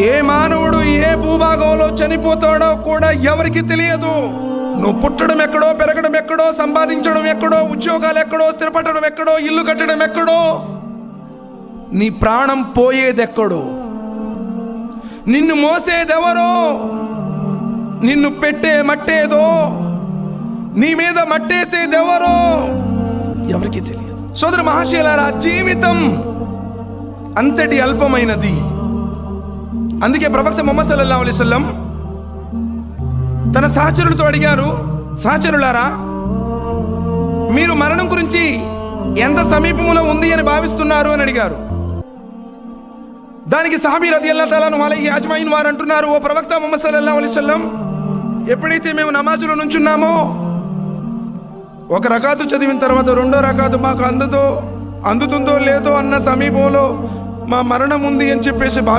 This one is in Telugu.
ఏ మానవుడు ఏ భూభాగంలో చనిపోతాడో కూడా ఎవరికి తెలియదు. నువ్వు పుట్టడం ఎక్కడో, పెరగడం ఎక్కడో, సంపాదించడం ఎక్కడో, ఉద్యోగాలు ఎక్కడో, స్థిరపడడం ఎక్కడో, ఇల్లు కట్టడం ఎక్కడో, నీ ప్రాణం పోయేదెక్కడో, నిన్ను మోసేదెవరో, నిన్ను పెట్టే మట్టేదో, నీ మీద మట్టేసేదెవరో ఎవరికి తెలియదు. సోదర మహాశయులారా, జీవితం అంతటి అల్పమైనది. అందుకే ప్రవక్త ముహమ్మద్ సల్లల్లాహు అలైహి వసల్లం తన సహచరులతో అడిగారు, సహచరులారా, మీరు మరణం గురించి ఎంత సమీపంలో ఉంది అని భావిస్తున్నారు అని అడిగారు. దానికి సహాబీ రదియల్లాహు తఆలా అలైహి అజ్మঈన్ వారు అంటున్నారు, ఓ ప్రవక్త ముహమ్మద్ సల్లల్లాహు అలైహి వసల్లం, ఎప్పుడైతే మేము నమాజులో నుంచున్నామో ఒక రకాతు చదివిన తర్వాత రెండో రకాతు మాకు అందుతుందో లేదో అన్న సమీపంలో మా మరణం ఉంది అని చెప్పేసి